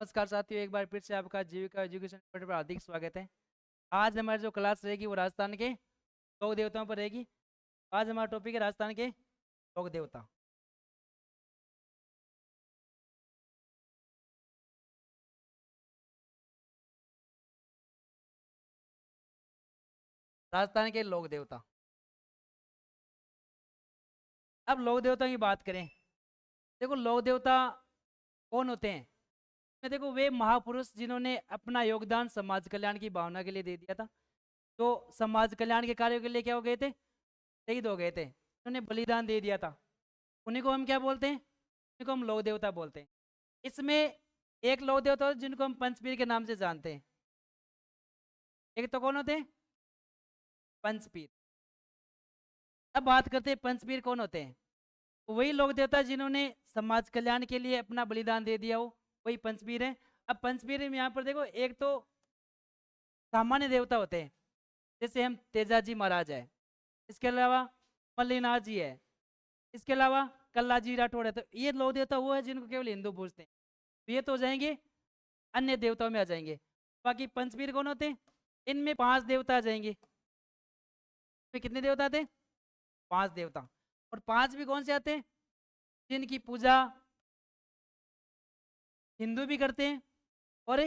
नमस्कार साथियों, एक बार फिर से आपका जीविका एजुकेशन पर हार्दिक स्वागत है। आज हमारी जो क्लास रहेगी वो राजस्थान के लोक देवताओं पर रहेगी। आज हमारा टॉपिक है राजस्थान के लोक देवता। राजस्थान के लोक देवता। अब लोक देवता की बात करें, देखो लोक देवता कौन होते हैं। देखो वे महापुरुष जिन्होंने अपना योगदान समाज कल्याण की भावना के लिए दे दिया था। तो समाज कल्याण के कार्यों के लिए क्या हो गए थे, शहीद हो गए थे, उन्होंने बलिदान दे दिया था। उन्हीं को हम क्या बोलते हैं, उन्हीं को हम लोक देवता बोलते हैं। इसमें एक लोक देवता होते हैं जिनको हम पंचपीर के नाम से जानते हैं। एक तो कौन होते हैं, पंचपीर। अब बात करते हैं पंचपीर कौन होते हैं। वही लोक देवता जिन्होंने समाज कल्याण के लिए अपना बलिदान दे दिया हो, वही पंचपीर है। अब पंचपीर में यहाँ पर देखो, एक तो सामान्य देवता होते हैं, जैसे हम तेजाजी महाराज है, इसके अलावा मल्लीनाथ जी है, इसके अलावा कल्लाजी राठौड़ है। तो ये लोक देवता वो है जिनको केवल हिंदू पूजते हैं। तो ये तो हो जाएंगे, अन्य देवताओं में आ जाएंगे। बाकी पंचपीर कौन होते हैं, इनमें 5 देवता आ जाएंगे। इसमें कितने देवता आते हैं, 5 देवता। और 5 भी कौन से आते हैं, जिनकी पूजा हिंदू भी करते हैं और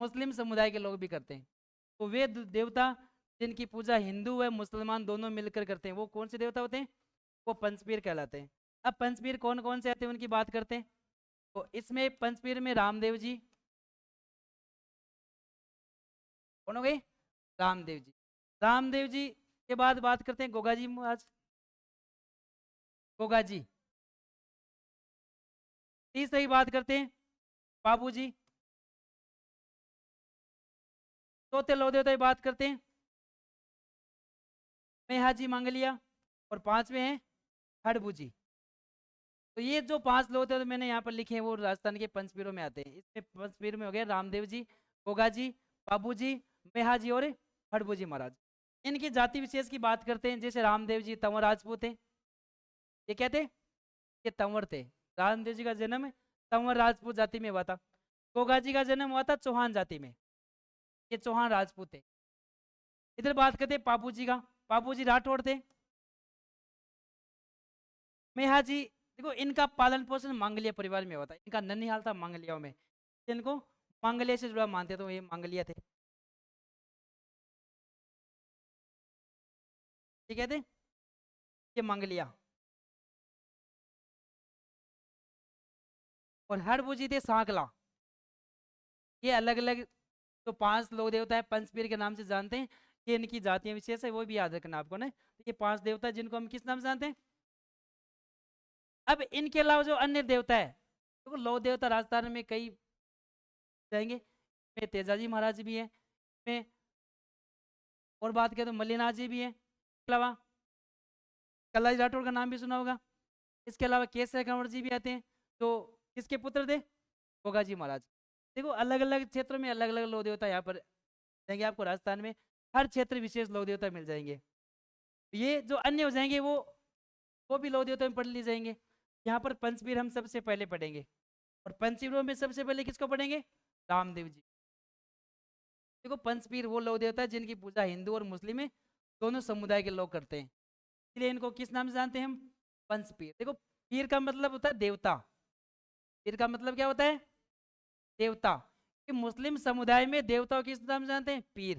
मुस्लिम समुदाय के लोग भी करते हैं। तो वे देवता जिनकी पूजा हिंदू व मुसलमान दोनों मिलकर करते हैं, वो कौन से देवता होते हैं, वो पंचपीर कहलाते हैं। अब पंचपीर कौन कौन से आते हैं उनकी बात करते हैं। तो इसमें पंचपीर में रामदेव जी कौन हो गए, रामदेव जी। रामदेव जी के बाद बात करते हैं गोगा जी महाराज, गोगा जी। तीसरी बात करते हैं बाबू जी। चौथे लोक देवता की बात करते हैं मेहाजी मांगलिया। और 5वें हैं हड़बू जी। तो ये जो 5 लोग थे तो मैंने यहाँ पर लिखे हैं, वो राजस्थान के पंचपीरों में आते हैं। इसमें पंचपीर में हो गए रामदेव जी, गोगा जी, बाबू जी, मेहा जी और हड़बू जी महाराज। इनकी जाति विशेष की बात करते हैं, जैसे रामदेव जी तंवर राजपूत थे। ये क्या थे, ये तंवर थे। रामदेव जी का जन्म तंवर राजपूत जाति में हुआ था। गोगा जी का जन्म हुआ था चौहान जाति में, ये चौहान राजपूत थे। इधर बात करते हैं पापू जी का, पापू जी राठौड़ थे। मेहा जी, देखो इनका पालन पोषण मांगलिया परिवार में होता है, इनका ननिहाल था मांगलियाओं में, इनको मांगलिया से जुड़ा मानते, तो ये मांगलिया थे। ठीक है थे, ये मांगलिया। और हड़बू जी थे सांकला। ये अलग अलग जो 5 लोक देवता है पंचपीर के नाम से जानते हैं। ये इनकी जातियां विशेष है, वो भी याद रखना आपको ना। तो ये 5 देवता है जिनको हम किस नाम से जानते हैं। अब इनके अलावा जो अन्य देवता है, देखो लोक देवता राजस्थान में कई जाएंगे। में तेजाजी महाराज भी हैं, में और बात करें तो मल्लीनाथ जी भी हैं, इसके अलावा कल्लाजी राठौड़ का नाम भी सुना होगा। इसके अलावा केसर कंवर जी भी आते हैं, जो किसके पुत्र थे, गोगा जी महाराज। देखो अलग अलग क्षेत्रों में अलग अलग लोक देवता यहाँ पर जाएंगे, आपको राजस्थान में हर क्षेत्र विशेष लोक देवता मिल जाएंगे। ये जो अन्य हो जाएंगे वो भी लोक देवता में पढ़ ली जाएंगे। यहाँ पर पंचपीर हम सबसे पहले पढ़ेंगे, और पंचपीरों में सबसे पहले किसको पढ़ेंगे, रामदेव जी। देखो पंचपीर वो लोक देवता है जिनकी पूजा हिंदू और मुस्लिम में दोनों समुदाय के लोग करते हैं, इसलिए इनको किस नाम से जानते हैं हम, पंचपीर। देखो पीर का मतलब होता है देवता, पीर का मतलब क्या होता है, देवता। कि मुस्लिम समुदाय में देवता को किस नाम से जानते हैं, पीर।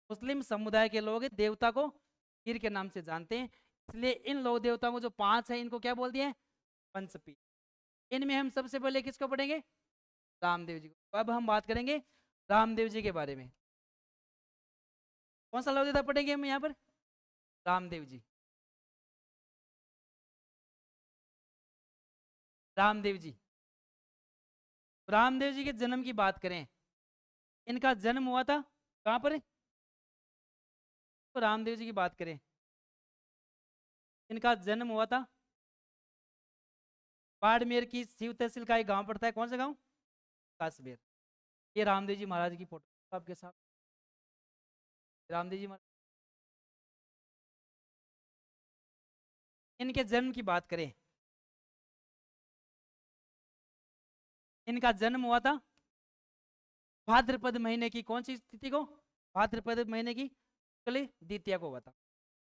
मुस्लिम समुदाय के लोग देवता को पीर के नाम से जानते हैं, इसलिए इन लोक देवताओं को जो 5 है इनको क्या बोल दिए, पंचपीर। इनमें हम सबसे पहले किसको पढ़ेंगे, रामदेव जी को। तो अब हम बात करेंगे रामदेव जी के बारे में। कौन सा लोक देवता पढ़ेंगे हम यहाँ पर, रामदेव जी। रामदेव जी, रामदेव जी के जन्म की बात करें, इनका जन्म हुआ था कहाँ पर, तो रामदेव जी की बात करें, इनका जन्म हुआ था बाड़मेर की शिव तहसील का एक गांव पड़ता है, कौन सा गांव, कासबेर। ये रामदेव जी महाराज की फोटो आपके साथ, रामदेव जी महाराज। इनके जन्म की बात करें, इनका जन्म हुआ था भाद्रपद महीने की कौन सी तिथि को? भाद्रपद महीने की शुक्ल द्वितीया को हुआ था।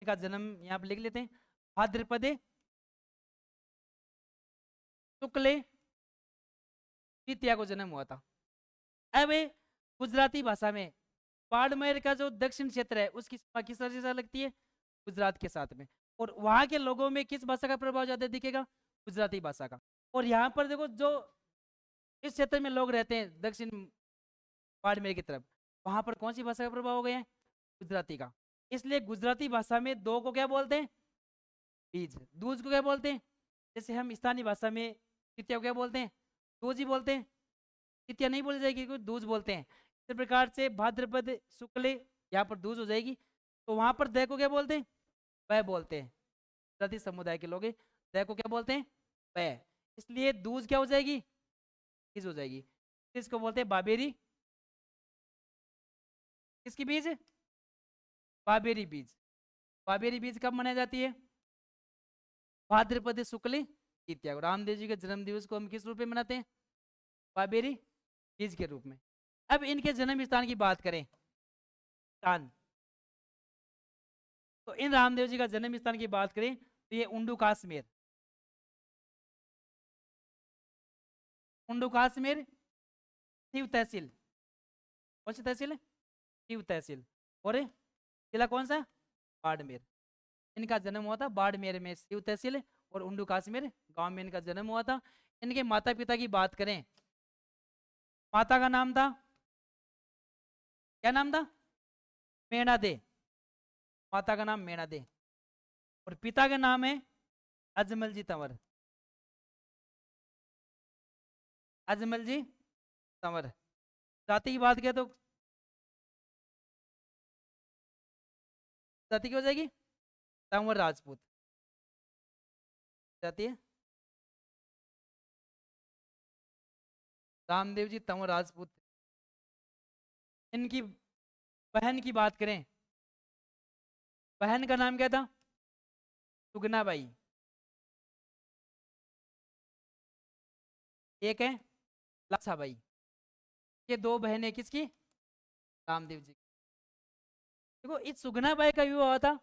इनका जन्म यहाँ पे लिख लेते हैं, भाद्रपद शुक्ल द्वितीया को जन्म हुआ था। अब गुजराती भाषा में बाड़मेर का जो दक्षिण क्षेत्र है उसकी सीमा किस राज्य से लगती है? गुजरात के साथ में। और वहां के लोगों में किस भाषा का प्रभाव ज्यादा दिखेगा? गुजराती भाषा का। और यहाँ पर देखो जो इस क्षेत्र में लोग रहते हैं दक्षिण बाड़मेर की तरफ, वहां पर कौन सी भाषा का प्रभाव हो गया है? गुजराती का। इसलिए गुजराती भाषा में दो को क्या बोलते हैं? बीज। दूज को क्या बोलते हैं? जैसे हम स्थानीय भाषा में तृतीया को क्या बोलते हैं? दूज ही बोलते हैं। तृतीया नहीं बोली जाएगी, क्योंकि दूज बोलते हैं। इस प्रकार से भाद्रपद शुक्ल यहाँ पर दूज हो जाएगी। तो वहां पर दय को क्या बोलते हैं? वह बोलते हैं। गुजराती समुदाय के लोग दय को क्या बोलते हैं? वह। इसलिए दूज क्या हो जाएगी? बीज हो जाएगी। इसको बोलते हैं बाबेरी। किसकी बीज? बाबेरी बीज। बाबेरी बीज कब मनाई जाती है? भाद्रपद शुक्ल द्वितीया को। रामदेव जी के जन्म दिवस को हम किस रूप में मनाते हैं? बाबेरी बीज के रूप में। अब इनके जन्म स्थान की बात करें, स्थान, तो इन रामदेव जी का जन्म स्थान की बात करें तो ये उंडू काश्मीर, उंडू काश्मीर शिव तहसील। कौन सी तहसील है? शिव तहसील। और जिला कौन सा? बाड़मेर। इनका जन्म हुआ था बाड़मेर में, शिव तहसील और उंडू काश्मीर गांव में इनका जन्म हुआ था। इनके माता पिता की बात करें, माता का नाम था, क्या नाम था? मेणा दे। माता का नाम मेणा दे। और पिता का नाम है अजमल जी तंवर। अजमल जी तंवर। जाति की बात करें तो जाति की हो जाएगी तंवर राजपूत जाती है। रामदेव जी तंवर राजपूत। इनकी बहन की बात करें, बहन का नाम क्या था? सुगना बाई। एक है लाछा बाई। ये दो बहनें किसकी? रामदेव जी। देखो इस सुगना बाई का विवाह हुआ था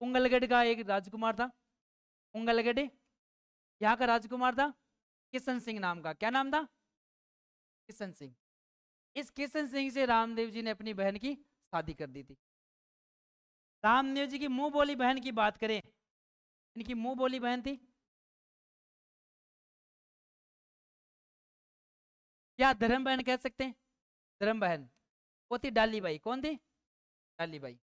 उंगलगढ़ का एक राजकुमार था, उंगलगढ़, यहाँ का राजकुमार था किशन सिंह नाम का। क्या नाम था? किशन सिंह। इस किशन सिंह से रामदेव जी ने अपनी बहन की शादी कर दी थी। रामदेव जी की मुंह बोली बहन की बात करें, इनकी मुंह बोली बहन थी क्या धर्म बहन कह सकते हैं? धर्म बहन। वो थी डाली बाई। कौन थी? डाली बाई।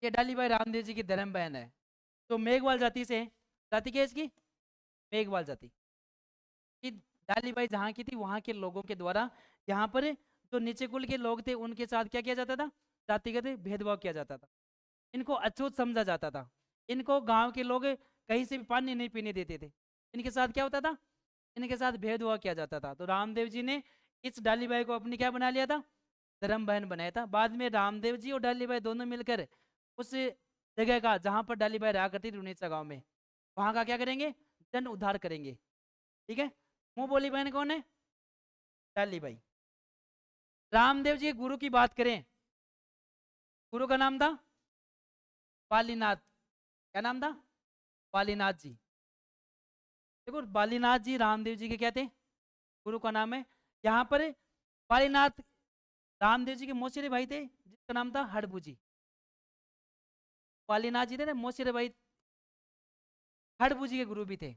ये डाली बाई रामदेव जी की धर्म बहन है। तो मेघवाल जाति से है। जाति क्या है इसकी? मेघवाल जाति। कि डाली बाई जहाँ की थी वहाँ के लोगों के द्वारा यहाँ पर जो नीचे कुल के लोग थे उनके साथ क्या किया जाता था? जातिगत भेदभाव किया जाता था। इनको अछूत समझा जाता था। इनको गांव के लोग कहीं से भी पानी नहीं पीने देते थे। इनके साथ क्या होता था? इनके साथ भेदभाव किया जाता था। तो रामदेव जी ने इस डालीबाई को अपनी क्या बना लिया था? धर्म बहन बनाया था। बाद में रामदेव जी और डालीबाई दोनों मिलकर उस जगह का जहाँ पर डालीबाई रहा करती थी रुनीचा गाँव में, वहाँ का क्या करेंगे? जन उद्धार करेंगे। ठीक है। मुंह बोली बहन कौन है? डालीबाई। रामदेव जी के गुरु की बात करें, गुरु का नाम था बालीनाथ। क्या नाम था? बालीनाथ जी। देखो बालीनाथ जी रामदेव जी के क्या थे? गुरु का नाम है। यहाँ पर बालीनाथ रामदेव जी के मौसेरे भाई थे जिसका नाम था हड़बू जी। बालीनाथ जी थे ना मौसेरे भाई, हड़बू जी के गुरु भी थे।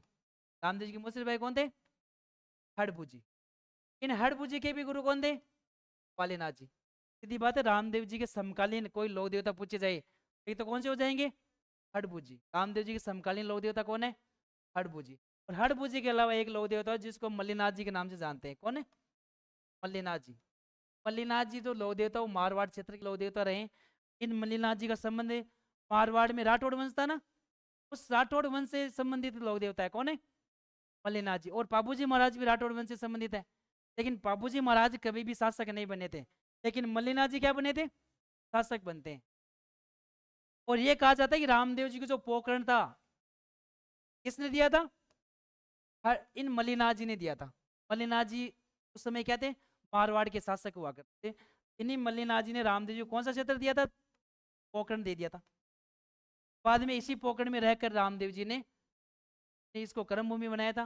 रामदेव जी के मौसेरे भाई कौन थे? हड़बू जी। इन हड़बू जी के भी गुरु कौन थे? बालीनाथ जी। सीधी बात है, रामदेव जी के समकालीन कोई लोक देवता पूछे जाए ये तो कौन से हो जाएंगे? हड़बू जी। रामदेव जी के समकालीन लोक देवता कौन है? हड़बू जी। और हड़बू जी के अलावा एक लोक देवता है जिसको मल्लीनाथ जी के नाम से जानते हैं। कौन है? मल्लीनाथ जी। मल्लीनाथ जी जो लोक देवता वो मारवाड़ क्षेत्र के लोक देवता रहे। इन मल्लीनाथ जी का संबंध मारवाड़ में राठौड़ वंश था ना, उस राठौड़ वंश से संबंधित लोक देवता है। कौन है? मल्लीनाथ जी। और पाबूजी महाराज भी राठौड़ वंश से संबंधित है। लेकिन पाबूजी महाराज कभी भी शासक नहीं बने थे, लेकिन मल्लीनाथ जी क्या बने थे? शासक बनते हैं। और ये कहा जाता है कि रामदेव जी को जो पोकरण था किसने दिया था? इन मल्लिनाथ जी ने दिया था। मल्लिनाथ जी उस समय क्या थे, मारवाड़ के शासक हुआ करते थे। इन्हीं मल्लिनाथ जी ने रामदेव जी को कौन सा क्षेत्र दिया था, पोखरण दे दिया था। बाद में इसी पोखरण में रहकर रामदेव जी ने इसको कर्म भूमि बनाया था।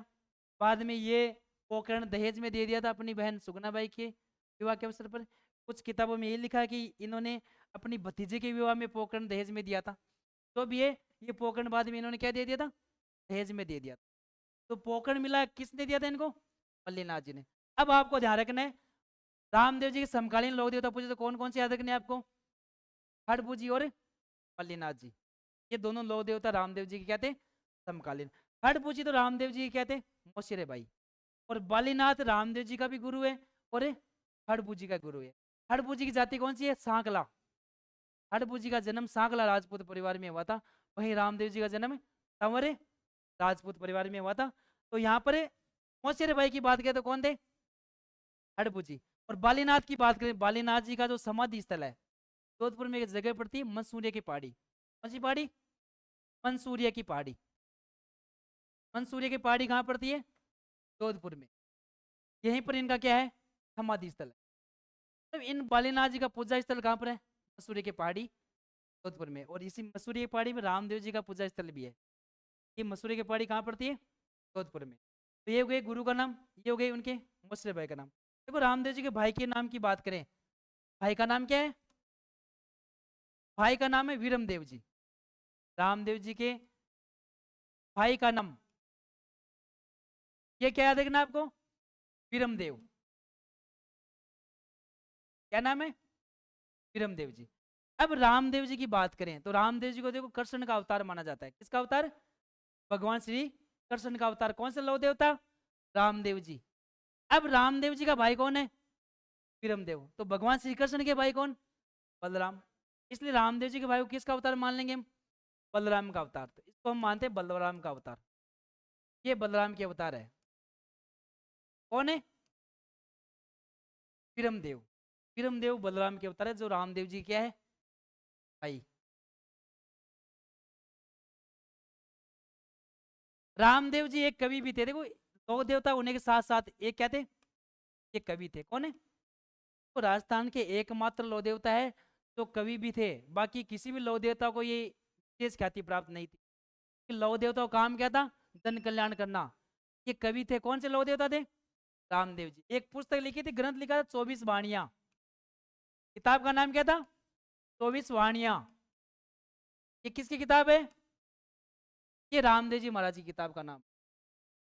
बाद में ये पोखरण दहेज में दे दिया था अपनी बहन सुगनाबाई के विवाह के अवसर पर। कुछ किताबों में ये लिखा है कि इन्होंने अपनी भतीजे के विवाह में पोखरण दहेज में दिया था। तो भी ये पोखरण बाद में इन्होंने क्या दे दिया था, दहेज में दे दिया था। तो पोखरण मिला किसने दिया था इनको, मल्लिनाथ जी ने। अब आपको ध्यान रखना है, रामदेव जी के समकालीन लोग देवता पूजे तो कौन कौन से याद रखने हैं आपको, खड़बू जी और मल्लिनाथ जी। ये दोनों लोक देवता रामदेव जी के क्या थे, समकालीन। खड़बू जी तो रामदेव जी के क्या थे, मौसेरे भाई। और बालीनाथ रामदेव जी का भी गुरु है और खड़बू जी का गुरु है। खड़बू जी की जाति कौन सी है, सांकला। खड़बू जी का जन्म सांकला राजपूत परिवार में हुआ था। वहीं रामदेव जी का जन्म तंवर राजपूत परिवार में हुआ था। तो यहाँ पर मौसेरे भाई की बात करें तो कौन थे, खड़बू जी। और बालीनाथ की बात करें, बालीनाथ जी का जो समाधि स्थल है जोधपुर में एक जगह पड़ती है मंसूरिया की पहाड़ी। कौन सी पहाड़ी, मंसूरिया की पहाड़ी। मंसूरिया की पहाड़ी कहाँ पड़ती है, जोधपुर में। यहीं पर इनका क्या है, समाधि स्थल है। तो इन बालीनाथ जी का पूजा स्थल कहाँ पर है, मसूरी की पहाड़ी जोधपुर में। और इसी मसूरी की पहाड़ी में रामदेव जी का पूजा स्थल भी है। ये मसूरी की पहाड़ी कहाँ पड़ती है, जोधपुर में। तो ये हो गए गुरु का नाम, ये हो गए उनके मौसेरे भाई का नाम। देखो रामदेव जी के भाई के नाम की बात करें, भाई का नाम क्या है, भाई का नाम है वीरमदेव जी। रामदेव जी के भाई का नाम, ये क्या याद रखना आपको, वीरमदेव। क्या नाम है, वीरमदेव जी। अब रामदेव जी की बात करें तो रामदेव जी को देखो कृष्ण का अवतार माना जाता है। किसका अवतार, भगवान श्री कृष्ण का अवतार। कौन से लौ देवता, रामदेव जी। अब रामदेव जी का भाई कौन है, वीरमदेव। तो भगवान श्री कृष्ण के भाई कौन, बलराम। इसलिए रामदेव जी के भाई को किसका अवतार मान लेंगे हम, बलराम का अवतार। तो इसको हम मानते हैं बलराम का अवतार। ये बलराम के अवतार है। कौन है, वीरमदेव। वीरमदेव बलराम के अवतार है, जो रामदेव जी क्या है, भाई। रामदेव जी एक कवि भी थे। देखो दो देवता होने के साथ साथ एक क्या थे, ये कवि थे। कौन है, तो राजस्थान के एकमात्र लौ देवता है तो कवि भी थे। बाकी किसी भी लौ देवता को ये विशेष ख्याति प्राप्त नहीं थी। कि लौ देवता का काम क्या था, जन कल्याण करना। ये कवि थे। कौन से लौ देवता थे, रामदेव जी। एक पुस्तक लिखी थी, ग्रंथ लिखा था 24 वाणियां। किताब का नाम क्या था, 24 वाणियां। ये किसकी किताब है, ये रामदेव जी महाराज की किताब का नाम।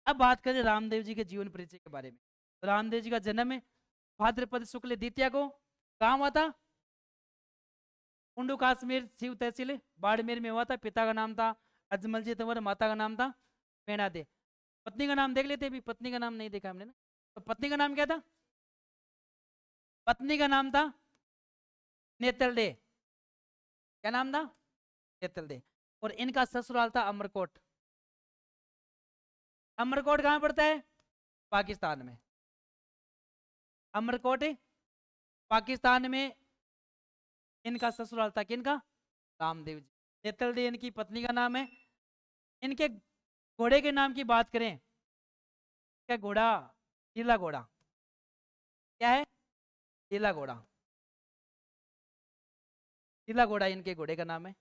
अब बात करें रामदेव जी के जीवन परिचय के बारे में। रामदेव जी का जन्म है भाद्रपद शुक्ल द्वितीया को। कहाँ हुआ था, उंडू काश्मीर शिव तहसील बाड़मेर में हुआ था। पिता का नाम था अजमल जी तंवर, माता का नाम था मैना दे। पत्नी का नाम देख लेते, अभी पत्नी का नाम नहीं देखा हमने ना। तो पत्नी का नाम क्या था, पत्नी का नाम था नेतल डे। क्या नाम था, नेतल डे। और इनका ससुराल था अमरकोट। अमरकोट कहाँ पड़ता है, पाकिस्तान में। अमरकोट पाकिस्तान में इनका ससुराल था। किनका, रामदेव जी। नेतल डे इनकी पत्नी का नाम है। इनके घोड़े के नाम की बात करें, क्या घोड़ा, नीला घोड़ा। क्या है, नीला घोड़ा। नीला घोड़ा इनके घोड़े का नाम है।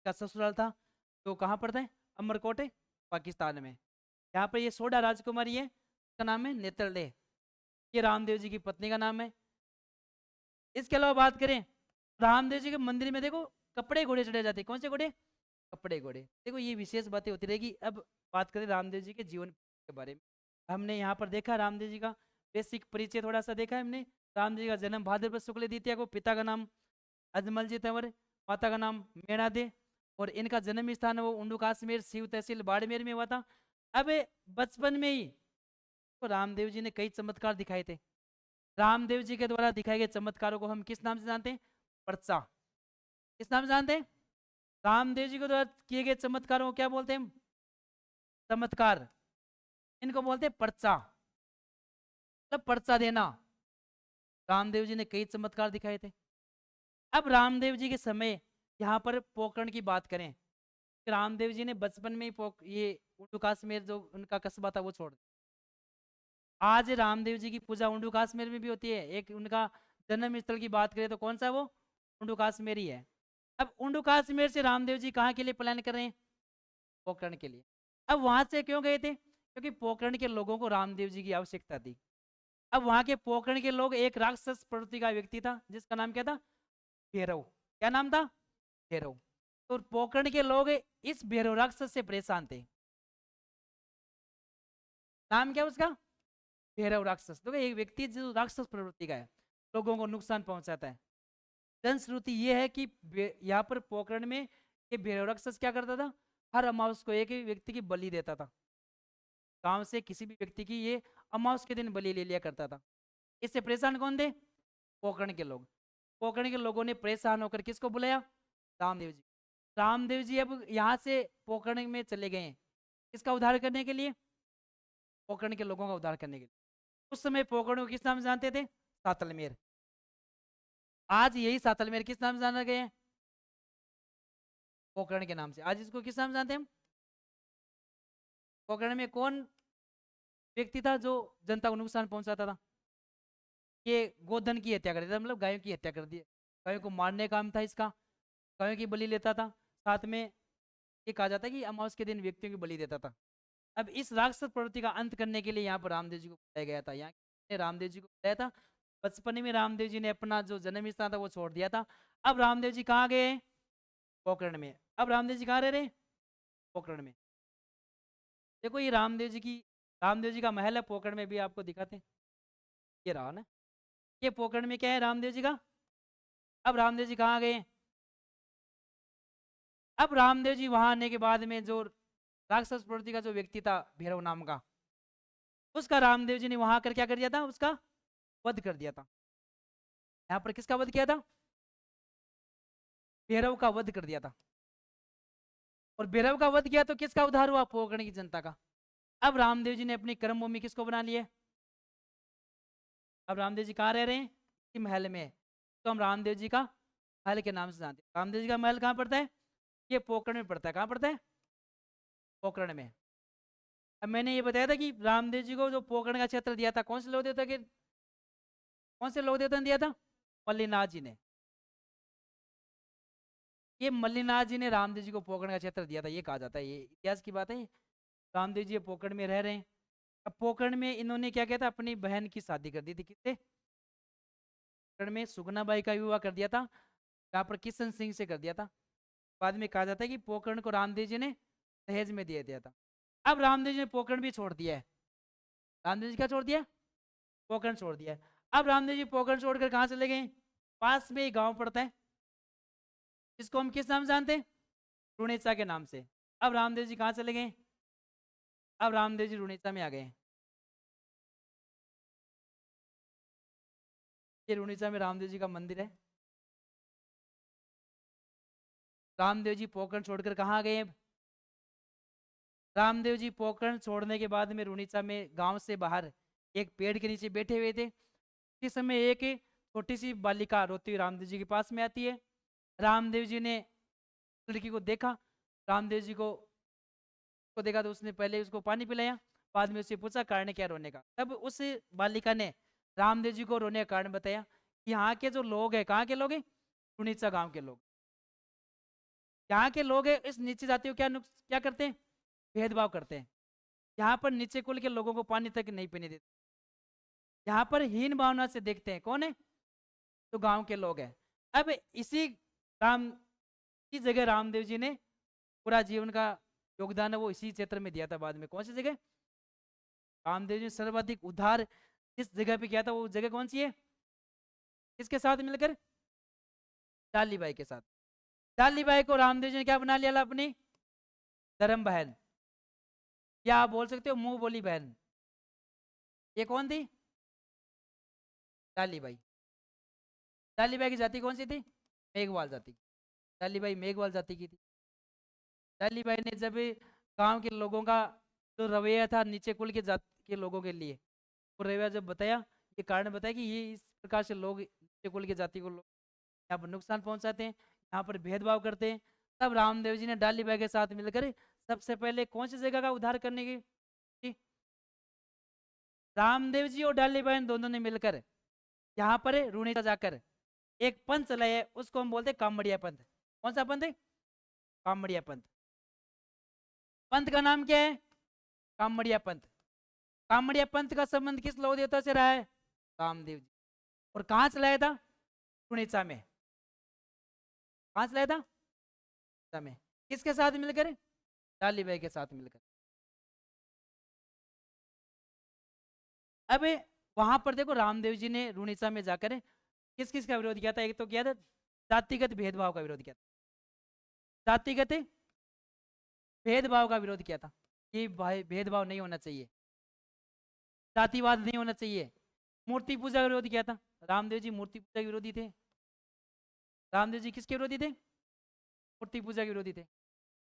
का ससुराल था तो कहाँ पड़ता है, अमरकोट पाकिस्तान में। यहाँ पर ये सोडा राजकुमारी है, उसका नाम है नेतल डे। ये रामदेव जी की पत्नी का नाम है। इसके अलावा बात करें रामदेव जी के मंदिर में देखो कपड़े घोड़े चढ़े जाते हैं। कौन से घोड़े, कपड़े घोड़े। देखो ये विशेष बातें होती रहेगी। अब बात करें रामदेव जी के जीवन के बारे में। हमने यहाँ पर देखा रामदेव जी का बेसिक परिचय थोड़ा सा देखा है हमने। रामदेव जी का जन्म भाद्रपद शुक्ल द्वितीया को। पिता का नाम अजमल जी तंवर, माता का नाम मेणा दे। और इनका जन्म स्थान है वो उंडू काश्मीर शिव तहसील बाड़मेर में हुआ था। अब बचपन में ही तो रामदेव जी ने कई चमत्कार दिखाए थे। रामदेव जी के द्वारा दिखाए गए चमत्कारों को हम किस नाम से जानते हैं, पर्चा। किस नाम से जानते हैं, रामदेव जी के द्वारा किए गए चमत्कारों को क्या बोलते हैं, चमत्कार। इनको बोलते हैं पर्चा, मतलब पर्चा देना। रामदेव जी ने कई चमत्कार दिखाए थे। अब रामदेव जी के समय यहाँ पर पोखरण की बात करें रामदेव जी ने बचपन में ही ये उंडू-काश्मीर जो उनका कस्बा था वो छोड़ दिया। आज रामदेव जी की पूजा उंडू-काश्मीर में भी होती है। एक उनका जन्म स्थल की बात करें तो कौन सा है वो? उंडू-काश्मीर ही है। अब उंडू-काश्मीर से रामदेव जी कहाँ के लिए पलायन कर रहे हैं? पोखरण के लिए। अब वहाँ से क्यों गए थे? क्योंकि पोखरण के लोगों को रामदेव जी की आवश्यकता थी। अब वहाँ के पोखरण के लोग, एक राक्षस प्रवृत्ति का व्यक्ति था जिसका नाम क्या था? भैरव। क्या नाम था? भैरव। तो पोखरण के लोग इस भैरव राक्षस से परेशान थे। नाम क्या उसका? भैरव राक्षस। तो एक व्यक्ति जो राक्षस प्रवृत्ति का है, लोगों को नुकसान पहुंचाता है। जनश्रुति ये है कि यहाँ पर पोखरण में ये भैरव राक्षस क्या करता था? हर अमावस को एक ही व्यक्ति की बलि देता था। गांव से किसी भी व्यक्ति की ये अमावस के दिन बलि ले लिया करता था। इससे परेशान कौन थे? पोखरण के लोग। पोखरण के लोगों ने परेशान होकर किसको बुलाया? रामदेव जी। रामदेव जी अब यहाँ से पोखरण में चले गए हैं किसका उद्धार करने के लिए? पोखरण के लोगों का उद्धार करने के लिए। उस समय पोखरण को किस नाम से जानते थे? सातलमेर। आज यही सातलमेर किस नाम से जाना गए हैं? पोखरण के नाम से। आज इसको किस नाम से जानते हैं हम? पोखरण में कौन व्यक्ति था जो जनता को नुकसान पहुंचाता था? ये गोधन की हत्या कर देता, मतलब गायों की हत्या कर दी। गायों को मारने का काम था इसका। गायों की बलि लेता था। साथ में ये कहा जाता है कि अमावस के दिन व्यक्तियों की बलि देता था। अब इस राक्षस प्रवृत्ति का अंत करने के लिए यहाँ पर रामदेव जी को बुलाया गया था। यहाँ रामदेव जी को बुलाया था। बचपन में रामदेव जी ने अपना जो जन्म स्थान था वो छोड़ दिया था। अब रामदेव जी कहाँ गए? पोखरण में। अब रामदेव जी कहाँ रह रहे? पोखरण में। देखो ये रामदेव जी का महल है पोखरण में, भी आपको दिखाते हैं। ये रहा ना, ये पोखरण में क्या है रामदेव जी का। अब रामदेव जी कहाँ गए? अब रामदेव जी वहां आने के बाद में जो राक्षस प्रवृत्ति का जो व्यक्ति था भैरव नाम का, उसका रामदेव जी ने वहां आकर क्या कर दिया था? उसका वध कर दिया था। यहाँ पर किसका वध किया था? भैरव का वध कर दिया था। और भैरव का वध किया तो किसका उद्धार हुआ? पोखरण की जनता का। अब रामदेव जी ने अपनी कर्म भूमि किसको बना लिया? अब रामदेव जी कहाँ रह रहे हैं? इसी महल में। तो हम रामदेव जी का महल के नाम से जानते हैं। रामदेव जी का महल कहाँ पड़ता है? ये पोखरण में पड़ता है। कहाँ पड़ता है? पोखरण में। अब मैंने ये बताया था कि रामदेव जी को जो पोखरण का क्षेत्र दिया था, कौन से लोग देवता के, कौन से लोक देवता ने दिया था? मल्लीनाथ जी ने। ये मल्लीनाथ जी ने रामदेव जी को पोखरण का क्षेत्र दिया था, ये कहा जाता है। ये इतिहास की बात है। रामदेव जी पोखरण में रह रहे हैं। अब पोखरण में इन्होंने क्या किया था? अपनी बहन की शादी कर दी थी। किससे? पोखरण में सुगना बाई का विवाह कर दिया था। यहाँ पर किशन सिंह से कर दिया था। बाद में कहा जाता है कि पोखरण को रामदेव जी ने दहेज में दे दिया था। अब रामदेव जी ने पोखरण भी छोड़ दिया है। रामदेव जी क्या छोड़ दिया? पोखरण छोड़ दिया है। अब रामदेव जी पोखरण छोड़कर कहाँ चले गए? पास में एक गांव पड़ता है जिसको हम किस नाम से जानते हैं? रुणेचा के नाम से। अब रामदेव जी कहाँ चले गए? अब रामदेव जी रुणेचा में आ गए। ये रुणेचा में रामदेव जी का मंदिर है। रामदेव जी पोखरण छोड़कर कहाँ गए? रामदेव जी पोखरण छोड़ने के बाद में रुणीचा में गांव से बाहर एक पेड़ के नीचे बैठे हुए थे। इस समय एक छोटी सी बालिका रोती हुई रामदेव जी के पास में आती है। रामदेव जी ने लड़की को देखा। रामदेव जी को देखा तो उसने पहले उसको पानी पिलाया। बाद में उससे पूछा कारण क्या रोने का। तब उस बालिका ने रामदेव जी को रोने का कारण बताया कि यहाँ के जो लोग हैं, कहाँ के लोग हैं? रुणीचा गांव के लोग। यहाँ के लोग हैं इस नीची जाति को क्या करते हैं? भेदभाव करते हैं। यहाँ पर नीचे कुल के लोगों को पानी तक नहीं पीने देते। यहाँ पर हीन भावना से देखते हैं। कौन है? तो गांव के लोग हैं। अब इसी राम इस जगह रामदेव जी ने पूरा जीवन का योगदान है वो इसी क्षेत्र में दिया था। बाद में कौन सी जगह? रामदेव जी ने सर्वाधिक उद्धार जिस जगह पे किया था वो जगह कौन सी है? किसके साथ मिलकर? डाली बाई के साथ। डाली बाई को रामदेव जी ने क्या बना लिया अपनी धर्म बहन, या आप बोल सकते हो मुंह बोली बहन। ये कौन थी? डाली बाई। डाली बाई की जाति कौन सी थी? मेघवाल जाति। डाली बाई मेघवाल जाति की थी। डाली बाई ने जब गांव के लोगों का जो रवैया था नीचे कुल के जाति के लोगों के लिए, वो रवैया जब बताया, ये कारण बताया कि ये इस प्रकार से लोग नीचे कुल के जाति को यहाँ पर नुकसान पहुंचाते हैं, यहाँ पर भेदभाव करते हैं, तब रामदेव जी ने डाली बाई के साथ मिलकर सबसे पहले कौन सी जगह का उद्धार करने की थी? रामदेव जी और डाली बाई दोनों ने मिलकर यहाँ पर रूणीचा जाकर एक पंथ चलाया है, उसको हम बोलते हैं कामड़िया पंथ। कौन सा पंथ है? कामड़िया पंथ। पंथ का नाम क्या है? कामड़िया पंथ। कामड़िया पंथ का संबंध किस लौह देवता से रहा है? रामदेव जी। और कहाँ चलाया था? रूणीचा में। कहाँ चलाया था? रूणीचा में। किसके साथ मिलकर? डाली बाई के साथ मिलकर। अब वहां पर देखो रामदेव जी ने रूणीचा में जाकर किस किस का विरोध किया था? एक तो किया था जातिगत भेदभाव का विरोध किया था। जातिगत भेदभाव का विरोध किया था। ये भाई भेदभाव नहीं होना चाहिए, जातिवाद नहीं होना चाहिए। मूर्ति पूजा का विरोध किया था। रामदेव जी मूर्ति पूजा के विरोधी थे। रामदेव जी किसके विरोधी थे? मूर्ति पूजा के विरोधी थे।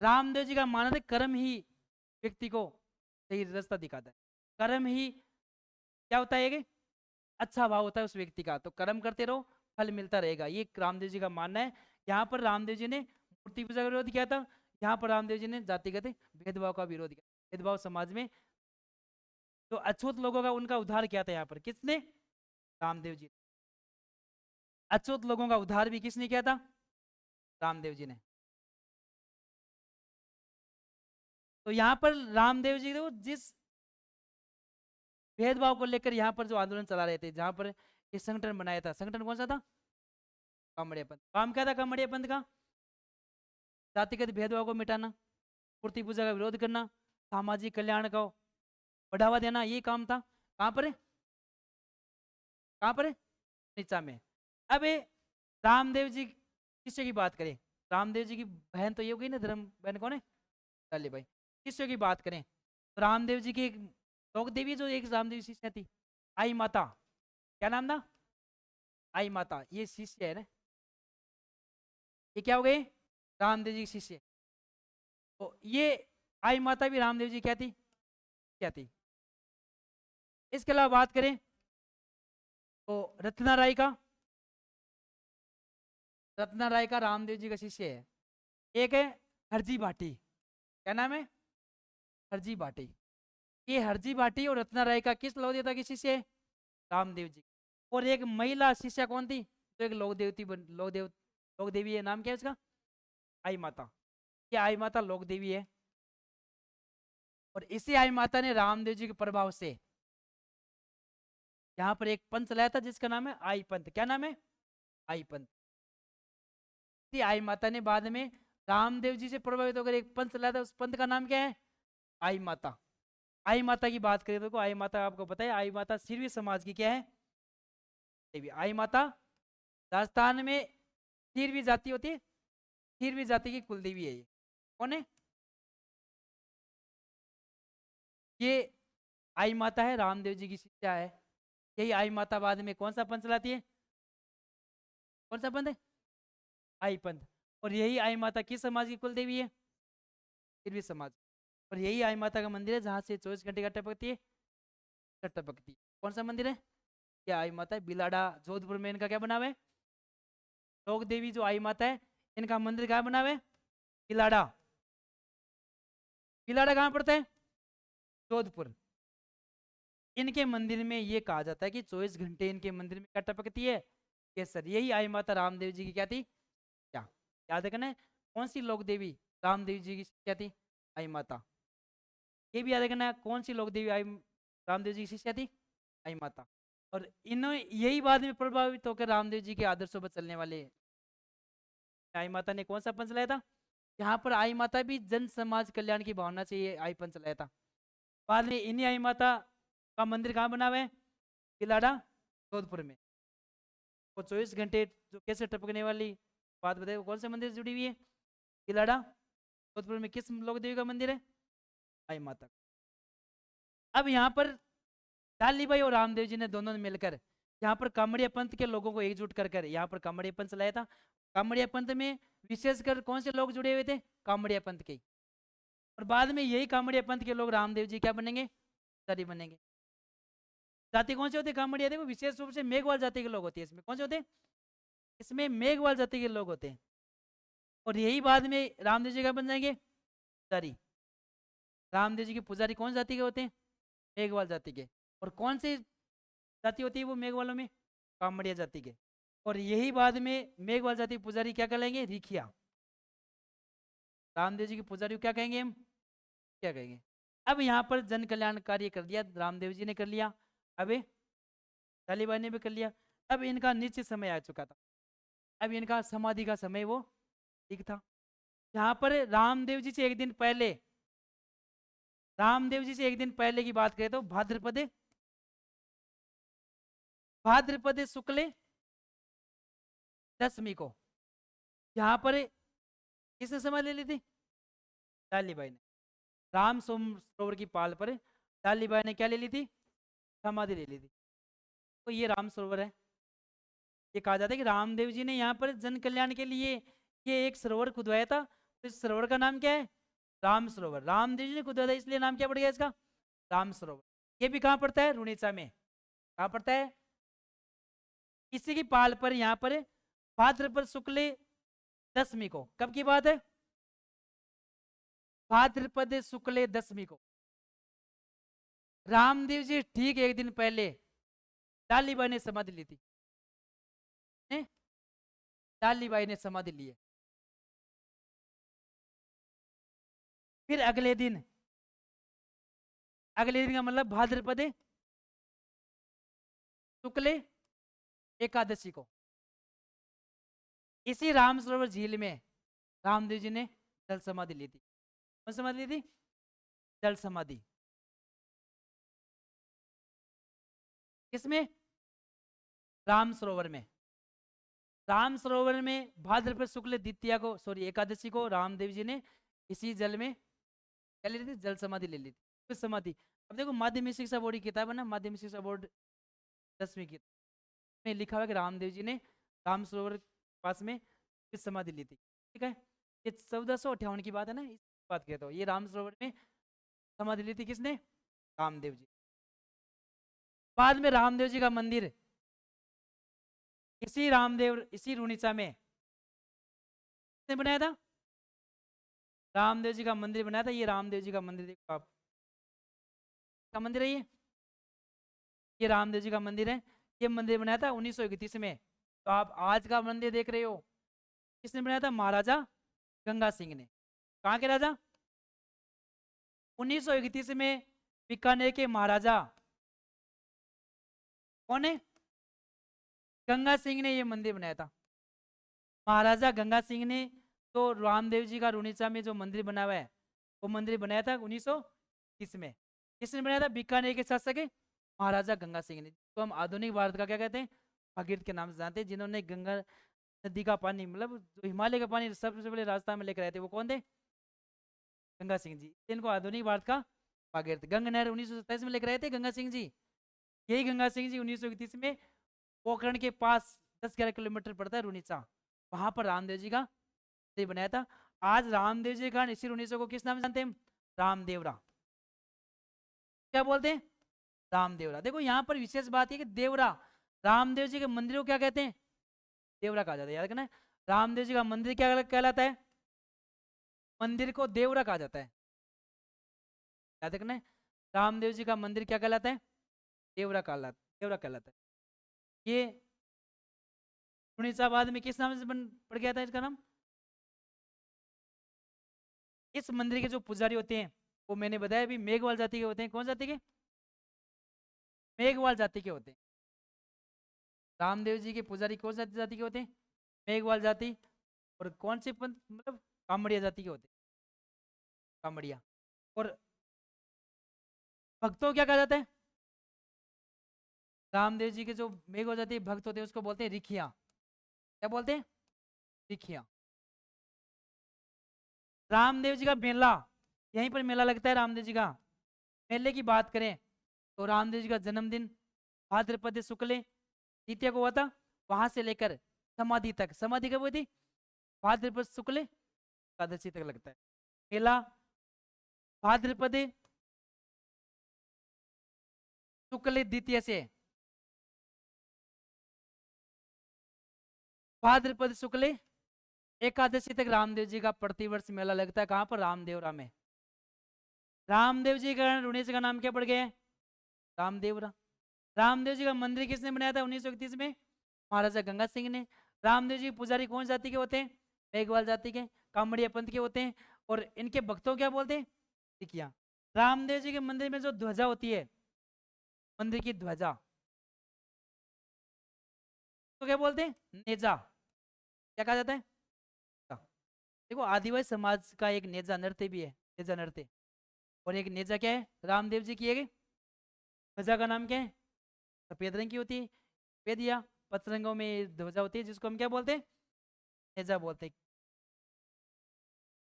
रामदेव जी का मानना था कर्म ही व्यक्ति को सही रास्ता दिखाता है। कर्म ही क्या होता है? कि अच्छा भाव होता है उस व्यक्ति का, तो कर्म करते रहो, फल मिलता रहेगा। ये रामदेव जी का मानना है। यहाँ पर रामदेव जी ने मूर्ति पूजा का विरोध किया था, यहाँ पर रामदेव जी ने जातिगत भेदभाव का विरोध किया। भेदभाव समाज में जो अछूत लोगों का उनका उद्धार किया था। यहाँ पर किसने? रामदेव जी। अछूत लोगों का उद्धार भी किसने किया था? रामदेव जी ने। तो यहाँ पर रामदेव जी को जिस भेदभाव को लेकर यहाँ पर जो आंदोलन चला रहे थे, जहां पर ये संगठन बनाया था, संगठन कौन सा था? कामड़िया पंथ। काम क्या था कामड़िया पंथ का? जातिगत भेदभाव को मिटाना, मूर्ति पूजा का विरोध करना, सामाजिक कल्याण को बढ़ावा देना, ये काम था। कहाँ पर है? कहाँ पर है? नीचा में। अब ये रामदेव जी शिष्य की बात करें, रामदेव जी की बहन तो ये हो गई ना, धर्म बहन कौन है? डाली भाई। शिष्य की बात करें तो रामदेव जी की एक लोक देवी, जो एक रामदेव शिष्य थी, आई माता। क्या नाम था? आई माता। ये शिष्य है ना, ये क्या हो गए? रामदेव जी की शिष्य। तो ये आई माता भी रामदेव जी क्या थी? क्या थी? इसके अलावा बात करें तो रत्ना राय का, रत्ना राय का रामदेव जी का शिष्य है। एक है हरजी भाटी। क्या नाम है? हरजी भाटी। ये हरजी भाटी और रत्ना राय का किस लौह देवता की शिष्य है? रामदेव जी। और एक महिला शिष्या कौन थी? तो एक लोक देवी है। नाम क्या है उसका? आई माता। ये आई माता लोक देवी है। और इसी आई माता ने रामदेव जी के प्रभाव से यहाँ पर एक पंथ चलाया था जिसका नाम है आई पंथ। क्या नाम है? आई पंथ। इसी आई माता ने बाद में रामदेव जी से प्रभावित होकर एक पंथ चलाया था, उस पंथ का नाम क्या है? आई माता। आई माता की बात करें तो आई माता आपको पता है, आई माता सिरवी समाज की क्या है? देवी। आई माता राजस्थान में सिरवी जाति होती है, सिरवी जाति की कुल देवी है। ये कौन है? ये आई माता है, रामदेव जी की शिष्या है। यही आई माता बाद में कौन सा पंथ चलाती है? कौन सा पंथ है? आई पंथ। और यही आई माता किस समाज की कुल देवी है? सिरवी समाज। और यही आई माता का मंदिर है जहाँ से 24 घंटे का टपकती है, टपकती है। कौन सा मंदिर है? क्या आई माता है बिलाड़ा जोधपुर में। इनका क्या बना हुआ है? लोक देवी जो आई माता है, इनका मंदिर कहाँ बना हुआ है? बिलाड़ा। बिलाड़ा कहाँ पड़ता है? जोधपुर। इनके मंदिर में ये कहा जाता है कि 24 घंटे इनके मंदिर में क्या टपकती है? केसर। यही आई माता रामदेव जी की क्या थी? क्या याद रखना है? कौन सी लोक देवी रामदेव जी की क्या थी? आई माता। ये भी याद रखना है, कौन सी लोक देवी आई रामदेव जी की शिष्या थी? आई माता। और इन्होंने यही बाद में प्रभावित होकर रामदेव जी के आदर्शों पर चलने वाले आई माता ने कौन सा पंथ चलाया था? यहाँ पर आई माता भी जन समाज कल्याण की भावना से ये आई पंथ चलाया था। बाद में इन्हीं आई माता का मंदिर कहाँ बना हुआ है? किलाड़ा जोधपुर में। वो 24 घंटे जो कैसे टपकने वाली बात बताइए, कौन से मंदिर से जुड़ी हुई है? किलाड़ा जोधपुर में। किस लोक देवी का मंदिर है? आई माता। अब यहाँ पर डाली भाई और रामदेव जी ने दोनों ने मिलकर यहाँ पर कामड़िया पंथ के लोगों को एकजुट कर कर यहाँ पर कामड़िया पंथ चलाया था। कामड़िया पंथ में विशेषकर कौन से लोग जुड़े हुए थे? कामड़िया पंथ के। और बाद में यही कामड़िया पंथ के लोग रामदेव जी क्या बनेंगे? पुजारी बनेंगे। जाति कौन से होते हैं कामड़िया? देखो विशेष रूप से मेघवाल जाति के लोग होते हैं। इसमें कौन से होते हैं? इसमें मेघवाल जाति के लोग होते हैं। और यही बाद में रामदेव जी का बन जाएंगे पुजारी। रामदेव जी के पुजारी कौन जाति के होते हैं? मेघवाल जाति के। और कौन सी जाति होती है वो मेघवालों में? कामड़िया जाति के। और यही बाद में मेघवाल जाति के पुजारी क्या कहलाएंगे? रिखिया। रामदेव जी के पुजारी को क्या कहेंगे हम? क्या कहेंगे? अब यहाँ पर जन कल्याण कार्य कर दिया, रामदेव जी ने कर लिया, अब तालिबान ने भी कर लिया। अब इनका निश्चित समय आ चुका था, अब इनका समाधि का समय वो ठीक था। यहाँ पर रामदेव जी से एक दिन पहले, रामदेव जी से एक दिन पहले की बात करें तो भाद्रपद शुक्ल दशमी को यहाँ पर किसने समाधि ले ली थी? तालीबाई ने। राम सरोवर की पाल पर तालीबाई ने क्या ले ली थी? समाधि ले ली थी। तो ये राम सरोवर है। ये कहा जाता है कि रामदेव जी ने यहाँ पर जन कल्याण के लिए ये एक सरोवर खुदवाया था। तो इस सरोवर का नाम क्या है? राम सरोवर। रामदेव जी ने खुदवाया था, इसलिए नाम क्या पड़ गया इसका? राम सरोवर। ये भी कहाँ पड़ता है? रुणीचा में। कहाँ पड़ता है? इसी की पाल पर यहाँ पर भाद्रपद शुक्ल दशमी को, कब की बात है? भाद्रपद शुक्ल दशमी को रामदेव जी ठीक एक दिन पहले तालीबाई ने समाधि ली थी। तालीबाई ने समाधि ली है। फिर अगले दिन का मतलब भाद्रपद शुक्ल एकादशी को इसी राम सरोवर झील में रामदेव जी ने जल समाधि ली थी। कौन समाधि ली थी? जल समाधि। किसमें? राम सरोवर में। राम सरोवर में भाद्रपद शुक्ल द्वितीया को, सॉरी एकादशी को रामदेव जी ने इसी जल में क्या ले ली थी? जल समाधि ले ली थी। फिर समाधि, अब देखो माध्यमिक शिक्षा बोर्ड की किताब है ना, माध्यमिक शिक्षा बोर्ड 10वीं की में लिखा हुआ है कि रामदेव जी ने राम सरोवर के पास में फिर समाधि ली थी। ठीक है, ये 1458 की बात है ना, इस बात कहता हूँ। ये राम सरोवर में समाधि ली थी किसने? रामदेव जी। बाद में रामदेव जी का मंदिर इसी रुणीचा में किसने बनाया था? रामदेव जी का मंदिर बनाया था। ये रामदेव जी का मंदिर देखो आप, का मंदिर है ये रामदेव जी का मंदिर है। ये मंदिर बनाया था 1931 में। तो आप आज का मंदिर देख रहे हो, किसने बनाया था? महाराजा गंगा सिंह ने। कहाँ के राजा? 1931 में बीकानेर के महाराजा कौन है? गंगा सिंह ने ये मंदिर बनाया था। महाराजा गंगा सिंह ने तो रामदेव जी का रुणीचा में जो मंदिर बना हुआ है वो मंदिर बनाया था 1930 में। किसने बनाया था? बीकानेर के शासक महाराजा गंगा सिंह ने। तो हम आधुनिक भारत का क्या कहते हैं? भागीरथ के नाम से जानते हैं। जिन्होंने गंगा नदी का पानी, मतलब जो हिमालय का पानी सबसे पहले राजस्थान में लेकर आए थे, वो कौन थे? गंगा सिंह जी। इनको आधुनिक भारत का भागीरथ। गंगा नहर 1927 में लेकर आए थे गंगा सिंह जी। यही गंगा सिंह जी 1931 में पोखरण के पास 10-11 किलोमीटर पड़ता है रुणीचा, वहां पर रामदेव जी का मंदिर बनाया था। आज रामदेव जी का इसी रुणीचा को किस नाम से जानते हैं? रामदेवरा। क्या बोलते हैं? रामदेवरा। देखो यहाँ पर विशेष बात है कि देवरा, रामदेव जी के मंदिर को क्या कहते हैं? देवरा कहा जाता है। याद रखना, रामदेव जी का मंदिर क्या कहलाता है? मंदिर को देवरा कहा जाता है। याद रखना, रामदेव जी का मंदिर क्या कहलाता है? देवरा कहलाता है। ये उड़ीसाबाद में किस नाम से पड़ गया था इसका नाम? इस मंदिर के जो पुजारी होते हैं वो मैंने बताया अभी मेघवाल जाति के होते हैं। कौन जाति के? मेघवाल जाति के होते हैं। रामदेव जी के पुजारी कौन सी जाति के होते हैं? मेघवाल जाति। और कौन से पंथ, मतलब कामड़िया जाति के होते हैं, कामड़िया। और भक्तों क्या कहा जाता है? रामदेव जी के जो मेघवाल जाति भक्त होते हैं उसको बोलते हैं रिखिया। क्या बोलते हैं? रिखिया। रामदेव जी का मेला, यहीं पर मेला लगता है रामदेव जी का। मेले की बात करें तो रामदेव जी का जन्मदिन भाद्रपद शुक्ल द्वितीय को हुआ था। वहां से लेकर समाधि तक, समाधि कब हुई थी? भाद्रपद शुक्ल एकादशी तक लगता है मेला। भाद्रपद शुक्ल द्वितीय से भाद्रपद शुक्ल एकादशी तक रामदेव जी का प्रतिवर्ष मेला लगता है। कहाँ पर? रामदेवरा में। रामदेव जी का उन्नीस का नाम क्या पड़ गया? रामदेवरा। रामदेव जी का मंदिर किसने बनाया था 1931 में? महाराजा गंगा सिंह ने। रामदेव जी पुजारी कौन जाति के होते हैं? मेघवाल जाति के, कामड़िया पंथ के होते हैं। और इनके भक्तों क्या बोलते हैं? सिखिया। रामदेव जी के मंदिर में जो ध्वजा होती है, मंदिर की ध्वजा, तो क्या बोलते हैं? नेजा। क्या कहा जाता है? देखो आदिवासी समाज का एक नेजा नृत्य भी है, नेजा नृत्य। और एक नेजा क्या है? रामदेव जी की एक ध्वजा का नाम क्या है? सफेद रंग की होती है। सफेद या पतरंगों में ध्वजा होती है, जिसको हम क्या बोलते हैं? नेजा बोलते हैं।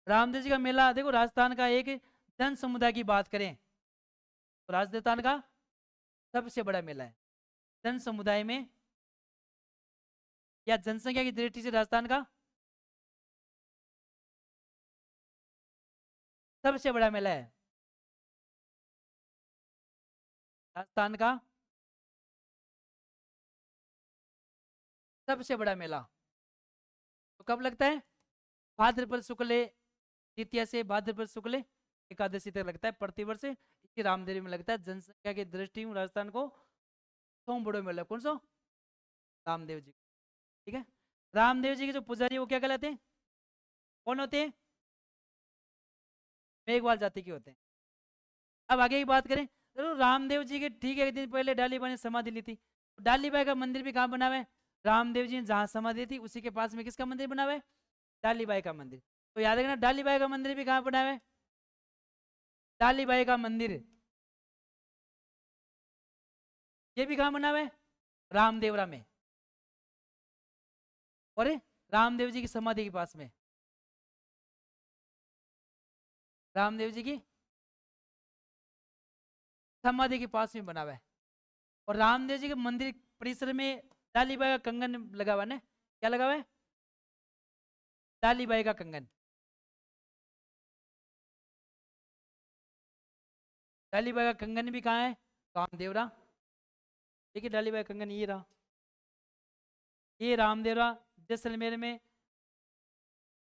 रामदेव जी का मेला देखो, राजस्थान का एक जन समुदाय की बात करें तो राजस्थान का सबसे बड़ा मेला है। जन समुदाय में या जनसंख्या की दृष्टि से राजस्थान का सबसे बड़ा मेला है। राजस्थान का सबसे बड़ा मेला तो कब लगता है? भाद्रपद शुक्ल द्वितीया से भाद्रपद शुक्ल एकादशी तक लगता है प्रतिवर्ष। इसी रामदेव में लगता है। जनसंख्या की दृष्टि में राजस्थान को सौ बड़ो मेला। कौन सा? रामदेव जी। ठीक है। रामदेव जी के जो पुजारी वो क्या कहलाते हैं? कौन होते हैं? मेघवाल जाति के होते हैं। अब आगे की बात करें तो रामदेव जी के ठीक एक दिन पहले डाली बाई ने समाधि ली थी। डाली बाई का मंदिर भी कहाँ बना हुआ है? रामदेव जी ने जहाँ समाधि थी उसी के पास में किसका मंदिर बना हुआ है? डाली बाई का मंदिर। तो याद रखना, डाली बाई का मंदिर भी कहाँ बना हुआ है? डाली बाई का मंदिर ये भी कहाँ बना हुआ है? रामदेवरा में। और रामदेव जी की समाधि के पास में, रामदेव जी की समाधि के पास में बना हुआ है। और रामदेव जी के मंदिर परिसर में डालीबाई का कंगन लगा हुआ है ना? क्या लगा हुआ है? डालीबाई का कंगन। डालीबाई का कंगन भी कहाँ है? रामदेवरा। देखिए डालीबाई का कंगन ये रहा, ये रामदेवरा जैसलमेर में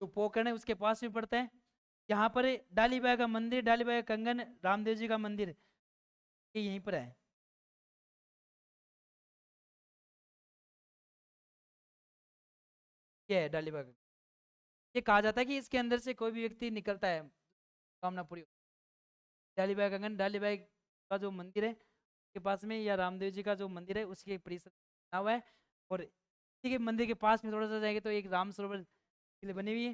जो पोखरण है उसके पास में पड़ता है। यहाँ पर डालीबाई का मंदिर, डालीबाई का कंगन, रामदेव जी का मंदिर ये यहीं पर है। ये है डालीबाई का। ये कहा जाता है कि इसके अंदर से कोई भी व्यक्ति निकलता है कामना पूरी होती है। डालीबाई का कंगन, डालीबाई का जो मंदिर है के पास में, या रामदेव जी का जो मंदिर है उसके परिसर बना हुआ है। और इसी के मंदिर के पास में थोड़ा सा जाएंगे तो एक राम सरोवर के लिए बनी हुई है।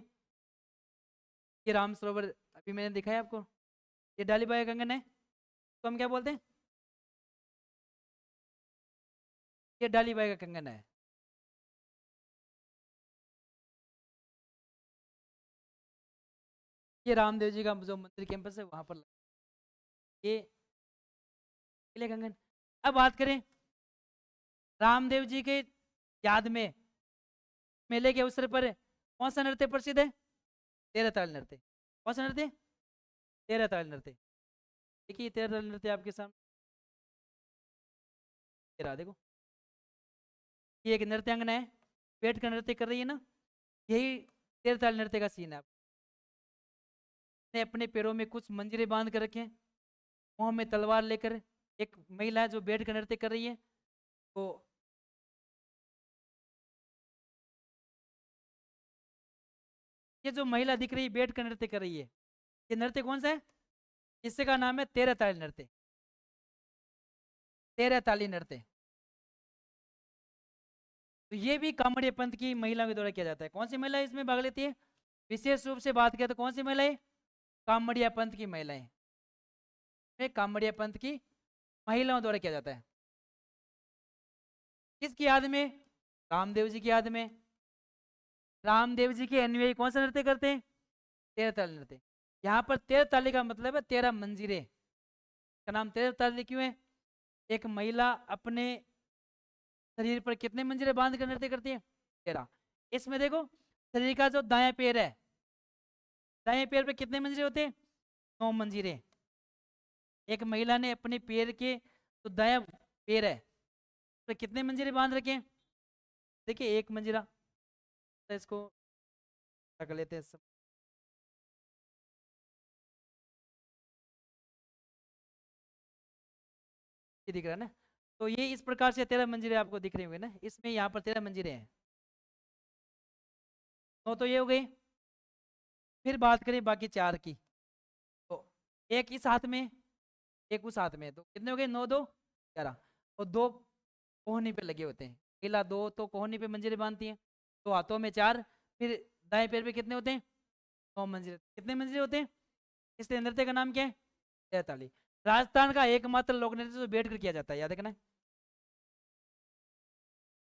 ये राम सरोवर अभी मैंने दिखाया आपको। ये डालीबाई का कंगन है तो हम क्या बोलते हैं? ये डालीबाई का कंगन है। ये रामदेव जी का जो मंदिर कैंपस है वहां पर ये किले कंगन। अब बात करें रामदेव जी के याद में मेले के अवसर पर कौन सा नृत्य प्रसिद्ध है? तेरह ताल नृत्य। कौन सा नृत्य? तेरह ताल नृत्य। देखिए तेरह ताल नृत्य आपके सामने रहा, देखो ये एक नृत्यांगना है, पेट का नृत्य कर रही है ना, यही तेरह ताल नृत्य का सीन है। ने अपने पैरों में कुछ मंजीरे बांध कर रखे हैं, मुंह में तलवार लेकर एक महिला है जो बैठ कर नृत्य कर रही है। तो ये जो महिला दिख रही है बैठ कर नृत्य कर रही है, ये नृत्य कौन सा है? इससे का नाम है तेरह ताली नृत्य। तेरह ताली नृत्य। तो ये भी कामड़िया पंथ की महिलाओं के द्वारा किया जाता है। कौन सी महिला इसमें भाग लेती है? विशेष रूप से बात करें तो कौन सी महिलाएं? कामड़िया पंथ की महिलाएं। कामड़िया पंथ की महिलाओं द्वारा किया जाता है। किसकी याद में? रामदेव जी की याद में। रामदेव जी के अनुयायी कौन सा नृत्य करते हैं? तेरह ताली नृत्य। यहाँ पर तेरह ताली का मतलब है तेरह मंजीरे का नाम तेरह ताली क्यों है? एक महिला अपने शरीर पर कितने मंजीरे बांध कर नृत्य करती है? तेरह। इसमें देखो शरीर का जो दायां पैर है, दाएं पैर पे कितने मंजीरे होते हैं? नौ मंजीरे। एक महिला ने अपने पैर के जो दायां पैर है उस पर कितने मंजीरे बांध रखे हैं? देखिए एक मंजीरा, तो इसको कर लेते हैं सब। ये दिख रहा है ना। तो ये इस प्रकार से 13 मंजिलें आपको दिख रही होंगे ना, इसमें यहाँ पर 13 मंजिलें हैं। तो ये हो गई। फिर बात करें बाकी 4 की, तो एक इस हाथ में, एक उस हाथ में, तो कितने हो गए? 9 2 11। और 2 कोहनी पे लगे होते हैं, अकेला 2 तो कोहनी पे मंजिलें बांधती हैं, तो हाथों में 4। फिर दाएं पैर पे कितने होते हैं? 9 मंजिले। कितने मंजिले होते हैं? इस नृत्य का नाम क्या है? 43। राजस्थान का एकमात्र लोक नृत्य जो बैठ कर किया जाता है, याद रखना।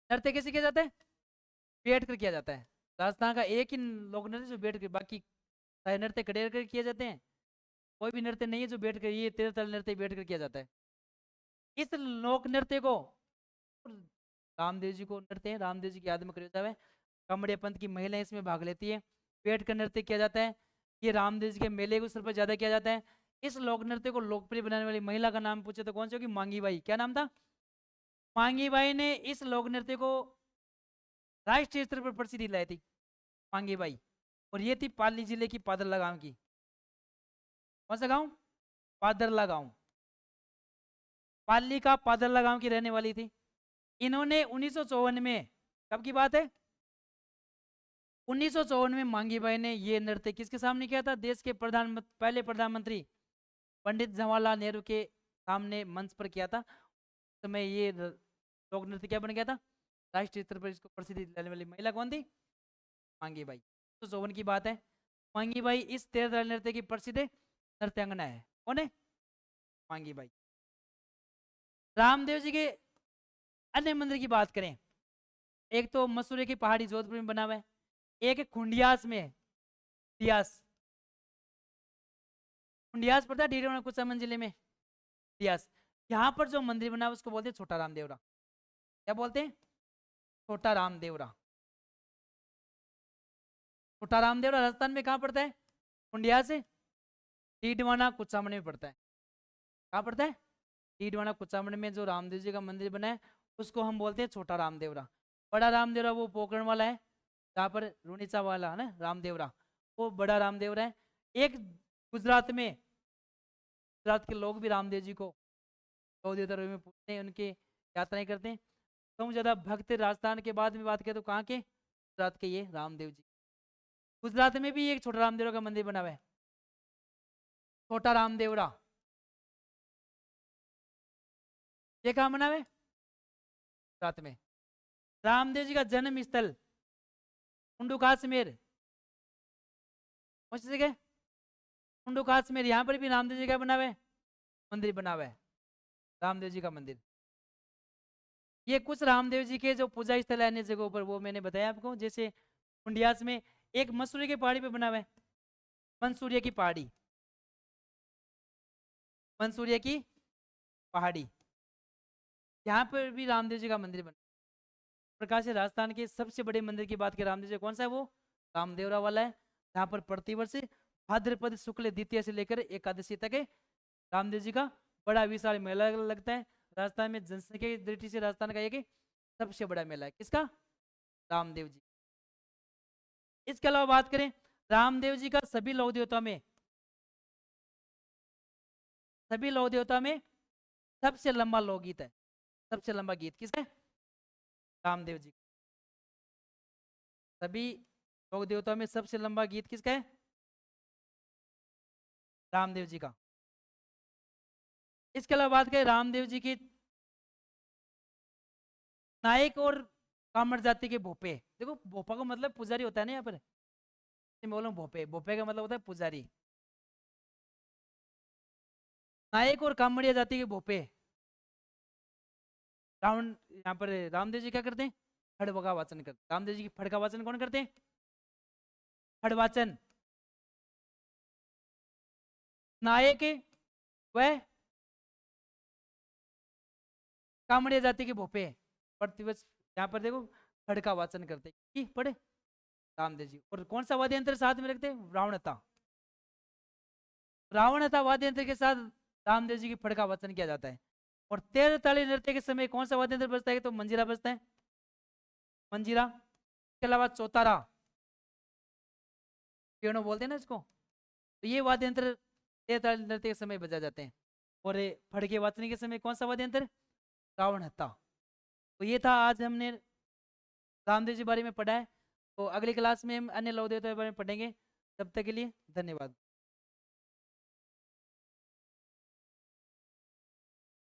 नृत्य कैसे किया जाता है? बैठ कर किया जाता है। राजस्थान का एक ही लोक नृत्य जो बैठ कर, बाकी सारे नृत्य खड़े कर किए जाते हैं। कोई भी नृत्य नहीं है जो बैठ कर, ये 13 नृत्य बैठ कर किया जाता है। इस लोक नृत्य को रामदेव जी को नृत्य है, रामदेव जी की याद में कराया जाता है। कमड़े पंथ की महिलाएं इसमें भाग लेती है, बैठ कर नृत्य किया जाता है। ये रामदेव जी के मेले के अवसर पर ज्यादा किया जाता है। इस लोक नृत्य को लोकप्रिय बनाने वाली महिला का नाम पूछे तो कौन सी होगी? मांगी बाई। क्या नाम था? मांगी बाई ने इस लोक नृत्य को राष्ट्रीय स्तर पर प्रसिद्धि लाई थी, मांगी बाई। और ये थी पाली जिले की पादरला गांव की। कौन सा गांव? पादरला गांव। पाली का पादरला गांव की रहने वाली थी। इन्होंने 1954 में, कब की बात है? 1954 में मांगी बाई ने ये नृत्य किसके सामने किया था? देश के पहले प्रधानमंत्री पंडित जवाहरलाल नेहरू के सामने मंच पर किया था। उस समय ये लोक नृत्य क्या बन गया था? राष्ट्रीय स्तर पर इसको प्रसिद्धि दिलाने वाली महिला कौन थी? मांगी बाई। तो 54 की बात है। मांगी बाई इस 13 नृत्य की प्रसिद्ध नृत्यांगना है। कौन है? मांगी बाई। रामदेव जी के अन्य मंदिर की बात करें, एक तो मसूरी की पहाड़ी जोधपुर में बना हुआ है, एक है खुंडियास में। खुंडियास, खुंडियास पड़ता है डीडवाना कुचामन जिले में। खुंडियास, यहाँ पर जो मंदिर बना है उसको बोलते हैं छोटा रामदेवरा। क्या बोलते हैं? छोटा रामदेवरा। छोटा रामदेवरा राजस्थान में कहाँ पड़ता है? खुंडिया से डीडवाना कुचामन में पड़ता है। कहाँ पड़ता है? डीडवाना कुचामन में जो रामदेव जी का मंदिर बना है उसको हम बोलते हैं छोटा रामदेवरा। बड़ा रामदेवरा वो पोखरण वाला है, जहाँ पर रुनीचा वाला है ना रामदेवरा, वो बड़ा रामदेवरा है। एक गुजरात में, गुजरात के लोग भी रामदेव जी को सौ देवता में पूजते हैं, उनकी यात्राएं करते हैं। तो ज्यादा भक्त राजस्थान के बाद में बात करें तो कहाँ के? गुजरात के ये रामदेव जी। गुजरात में भी एक छोटा रामदेवरा का मंदिर बना हुआ है, छोटा रामदेवरा। ये कहाँ बना हुआ है? गुजरात में। रामदेव जी का जन्म स्थल कुंडू काश्मीर, कौन सी जगह? कुंडू काश्मीर। यहाँ पर भी रामदेव जी का बना हुआ है, मंदिर बना हुआ है, रामदेव जी का मंदिर। ये कुछ रामदेव जी के जो पूजा स्थल है अन्य जगहों पर, वो मैंने बताया आपको। जैसे कुंडियास में एक मसूरी की पहाड़ी पे बना हुआ है, मंसूरिया की पहाड़ी, मंसूरिया की पहाड़ी, यहाँ पर भी रामदेव जी का मंदिर बना। प्रकार से राजस्थान के सबसे बड़े मंदिर की बात करें रामदेव जी, कौन सा है वो? रामदेवरा वाला है, जहाँ पर प्रतिवर्ष भाद्रपद शुक्ल द्वितीय से लेकर एकादशी तक रामदेव जी का बड़ा विशाल मेला लगता है। राजस्थान में जनसंख्या की दृष्टि से राजस्थान का एक सबसे बड़ा मेला है। किसका? रामदेव जी। इसके अलावा बात करें रामदेव जी का सभी लौ देवता में, सभी लौ देवता में सबसे लंबा लोकगीत है। सबसे लंबा गीत किसका है? रामदेव जी। सभी लोक देवताओं में सबसे लंबा गीत किसका है? रामदेव जी का। इसके अलावा बात करें रामदेव जी की नायक और कामड़ जाति के भोपे। देखो भोपा का मतलब पुजारी होता है ना, यहाँ पर मैं बोल रहा हूँ भोपे, भोपे का मतलब होता है पुजारी। नायक और कामड़िया जाति के भोपे रावण, यहाँ पर रामदेव जी क्या करते हैं? खड़ग का वाचन करते। रामदेव जी की फड़ का वाचन कौन करते हैं? खड़वाचन। नायक वह कामड़िया जाति के भोपे प्रतिवर्ष यहाँ पर देखो खड़ का वाचन करते हैं। पढ़े रामदेव जी। और कौन सा वाद्य यंत्र साथ में रखते हैं? रावणता। रावणता वाद्य यंत्र के साथ रामदेव जी की फड़ का वाचन किया जाता है। और 13 ताली नृत्य के समय कौन सा वाद्य यंत्र बजता है? तो मंजीरा बजता है, मंजीरा। इसके अलावा चौतारा, पियानो बोलते हैं ना इसको। तो ये वाद्य यंत्र देवता नृत्य के समय बजा जाते हैं। और ये फड़के वाचने के समय कौन सा वाद्य यंत्र? रावण हत्था। तो ये था आज हमने रामदेव जी के बारे में पढ़ा है। तो अगली क्लास में हम अन्य लौह देवता के बारे में पढ़ेंगे। तब तक के लिए धन्यवाद।